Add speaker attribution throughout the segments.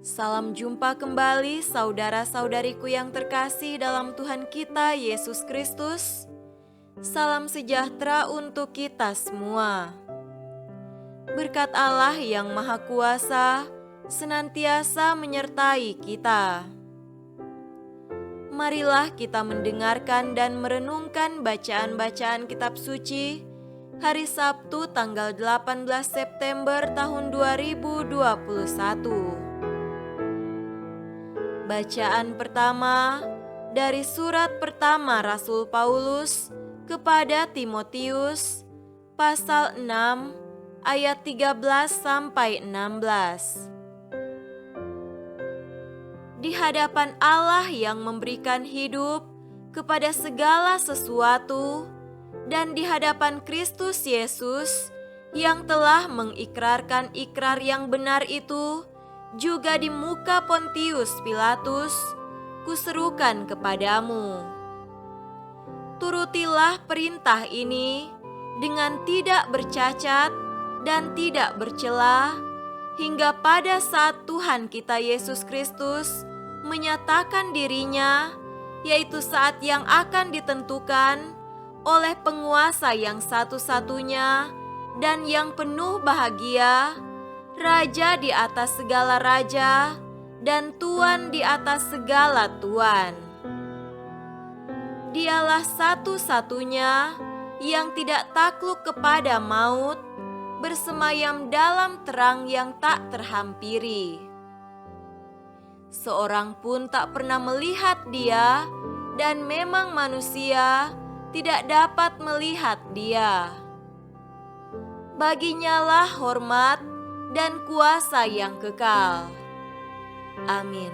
Speaker 1: Salam jumpa kembali saudara-saudariku yang terkasih dalam Tuhan kita Yesus Kristus. Salam sejahtera untuk kita semua. Berkat Allah yang Maha Kuasa senantiasa menyertai kita. Marilah kita mendengarkan dan merenungkan bacaan-bacaan kitab suci hari Sabtu tanggal 18 September tahun 2021. Bacaan pertama dari surat pertama Rasul Paulus kepada Timotius pasal 6 ayat 13 sampai 16. Di hadapan Allah yang memberikan hidup kepada segala sesuatu dan di hadapan Kristus Yesus yang telah mengikrarkan ikrar yang benar itu, juga di muka Pontius Pilatus, kuserukan kepadamu. Turutilah perintah ini dengan tidak bercacat dan tidak bercela, hingga pada saat Tuhan kita Yesus Kristus menyatakan dirinya, yaitu saat yang akan ditentukan oleh penguasa yang satu-satunya dan yang penuh bahagia, Raja di atas segala raja, dan Tuan di atas segala tuan. Dialah satu-satunya yang tidak takluk kepada maut, bersemayam dalam terang yang tak terhampiri. Seorang pun tak pernah melihat Dia, dan memang manusia tidak dapat melihat Dia. Baginyalah hormat dan kuasa yang kekal. Amin.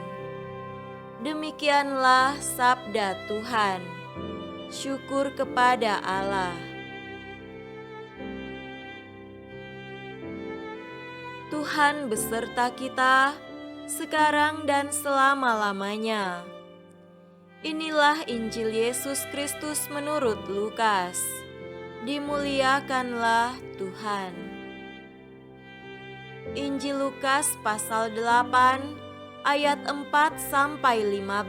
Speaker 1: Demikianlah sabda Tuhan. Syukur kepada Allah. Tuhan beserta kita sekarang dan selama-lamanya. Inilah Injil Yesus Kristus menurut Lukas. Dimuliakanlah Tuhan. Injil Lukas pasal 8 ayat 4 sampai 15.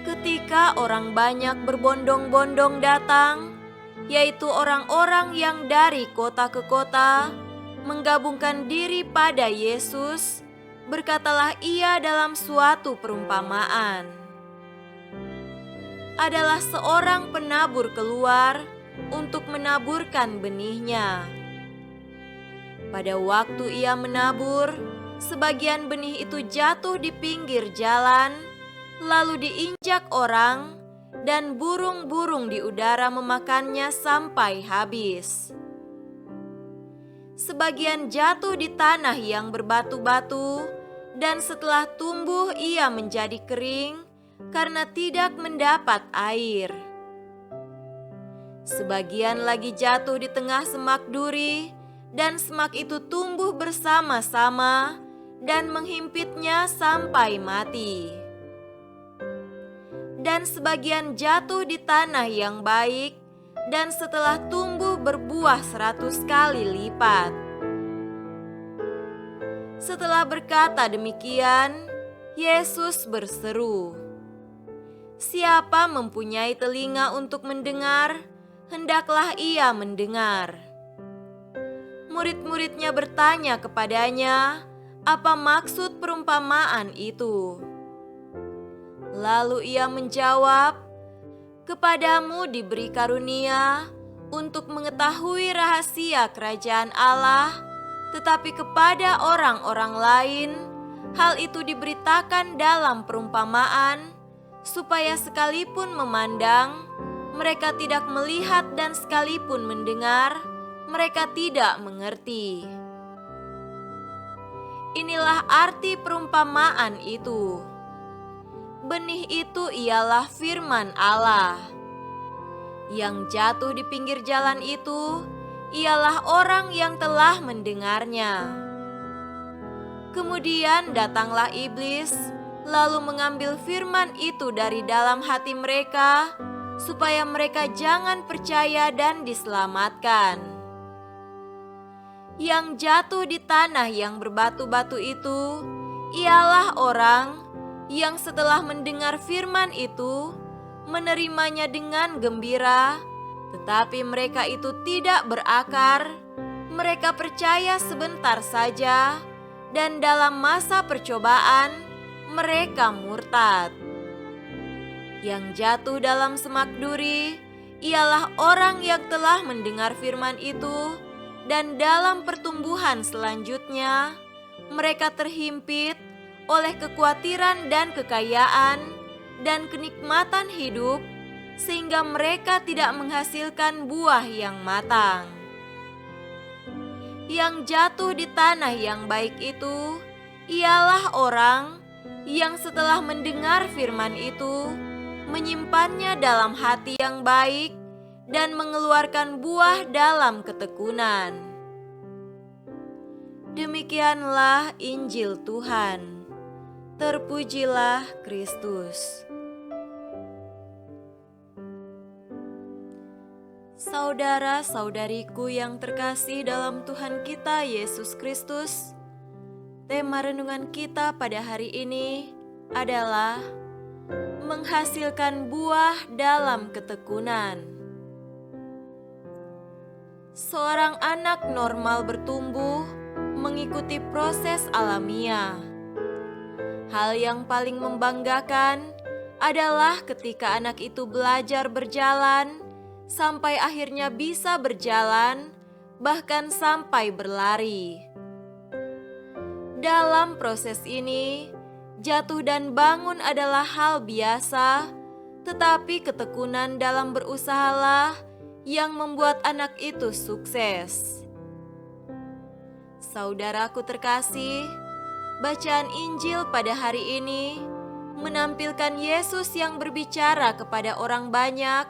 Speaker 1: Ketika orang banyak berbondong-bondong datang, yaitu orang-orang yang dari kota ke kota, menggabungkan diri pada Yesus, berkatalah ia dalam suatu perumpamaan. Adalah seorang penabur keluar untuk menaburkan benihnya. Pada waktu ia menabur, sebagian benih itu jatuh di pinggir jalan, lalu diinjak orang, dan burung-burung di udara memakannya sampai habis. Sebagian jatuh di tanah yang berbatu-batu, dan setelah tumbuh ia menjadi kering karena tidak mendapat air. Sebagian lagi jatuh di tengah semak duri, dan semak itu tumbuh bersama-sama dan menghimpitnya sampai mati. Dan sebagian jatuh di tanah yang baik, dan setelah tumbuh berbuah 100 kali lipat. Setelah berkata demikian, Yesus berseru, "Siapa mempunyai telinga untuk mendengar, hendaklah ia mendengar." Murid-muridnya bertanya kepadanya, apa maksud perumpamaan itu? Lalu ia menjawab, "Kepadamu diberi karunia untuk mengetahui rahasia kerajaan Allah, tetapi kepada orang-orang lain, hal itu diberitakan dalam perumpamaan, supaya sekalipun memandang, mereka tidak melihat, dan sekalipun mendengar, mereka tidak mengerti." Inilah arti perumpamaan itu. Benih itu ialah firman Allah. Yang jatuh di pinggir jalan itu ialah orang yang telah mendengarnya. Kemudian datanglah iblis, lalu mengambil firman itu dari dalam hati mereka, supaya mereka jangan percaya dan diselamatkan. Yang jatuh di tanah yang berbatu-batu itu ialah orang yang setelah mendengar firman itu menerimanya dengan gembira, tetapi mereka itu tidak berakar. Mereka percaya sebentar saja, dan dalam masa percobaan mereka murtad. Yang jatuh dalam semak duri ialah orang yang telah mendengar firman itu, dan dalam pertumbuhan selanjutnya mereka terhimpit oleh kekhawatiran dan kekayaan dan kenikmatan hidup, sehingga mereka tidak menghasilkan buah yang matang. Yang jatuh di tanah yang baik itu ialah orang yang setelah mendengar firman itu menyimpannya dalam hati yang baik dan mengeluarkan buah dalam ketekunan. Demikianlah Injil Tuhan. Terpujilah Kristus. Saudara-saudariku yang terkasih dalam Tuhan kita Yesus Kristus, tema renungan kita pada hari ini adalah menghasilkan buah dalam ketekunan. Seorang anak normal bertumbuh mengikuti proses alamiah. Hal yang paling membanggakan adalah ketika anak itu belajar berjalan sampai akhirnya bisa berjalan, bahkan sampai berlari. Dalam proses ini, jatuh dan bangun adalah hal biasa, tetapi ketekunan dalam berusahalah yang membuat anak itu sukses. Saudaraku terkasih, bacaan Injil pada hari ini menampilkan Yesus yang berbicara kepada orang banyak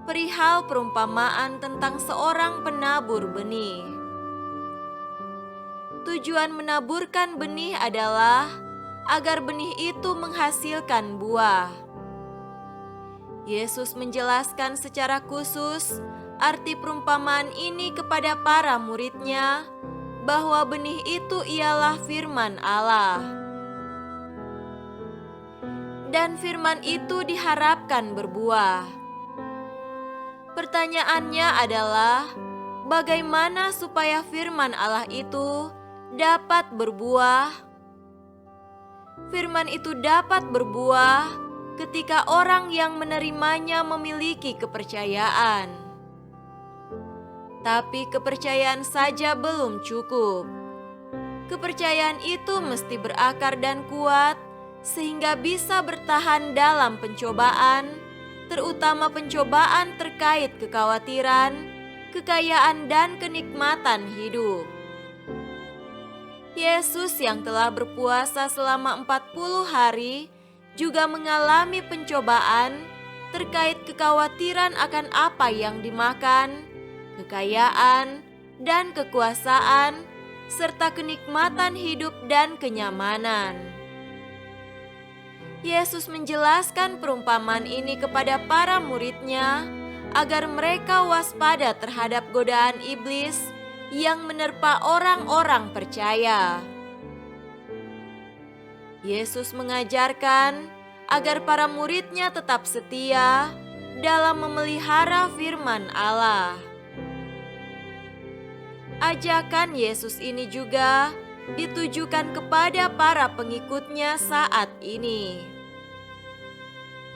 Speaker 1: perihal perumpamaan tentang seorang penabur benih. Tujuan menaburkan benih adalah agar benih itu menghasilkan buah. Yesus menjelaskan secara khusus arti perumpamaan ini kepada para murid-Nya, bahwa benih itu ialah firman Allah. Dan firman itu diharapkan berbuah. Pertanyaannya adalah, bagaimana supaya firman Allah itu dapat berbuah? Firman itu dapat berbuah ketika orang yang menerimanya memiliki kepercayaan. Tapi kepercayaan saja belum cukup. Kepercayaan itu mesti berakar dan kuat sehingga bisa bertahan dalam pencobaan, terutama pencobaan terkait kekhawatiran, kekayaan dan kenikmatan hidup. Yesus yang telah berpuasa selama 40 hari juga mengalami pencobaan terkait kekhawatiran akan apa yang dimakan, kekayaan, dan kekuasaan, serta kenikmatan hidup dan kenyamanan. Yesus menjelaskan perumpamaan ini kepada para murid-Nya agar mereka waspada terhadap godaan iblis yang menerpa orang-orang percaya. Yesus mengajarkan agar para murid-Nya tetap setia dalam memelihara firman Allah. Ajakan Yesus ini juga ditujukan kepada para pengikut-Nya saat ini.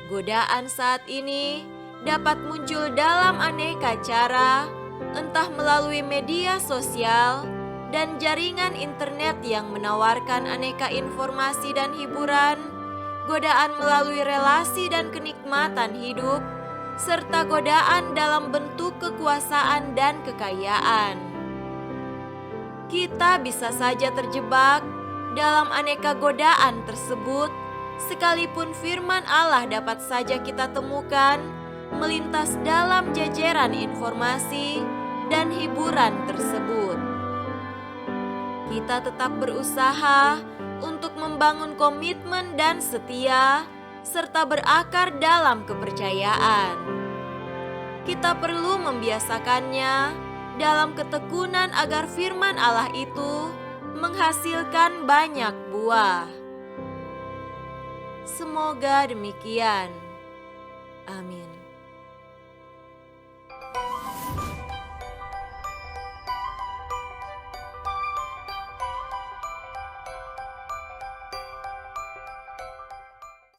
Speaker 1: Godaan saat ini dapat muncul dalam aneka cara, entah melalui media sosial dan jaringan internet yang menawarkan aneka informasi dan hiburan, godaan melalui relasi dan kenikmatan hidup, serta godaan dalam bentuk kekuasaan dan kekayaan. Kita bisa saja terjebak dalam aneka godaan tersebut, sekalipun firman Allah dapat saja kita temukan melintas dalam jajaran informasi dan hiburan tersebut. Kita tetap berusaha untuk membangun komitmen dan setia, serta berakar dalam kepercayaan. Kita perlu membiasakannya dalam ketekunan agar firman Allah itu menghasilkan banyak buah. Semoga demikian. Amin.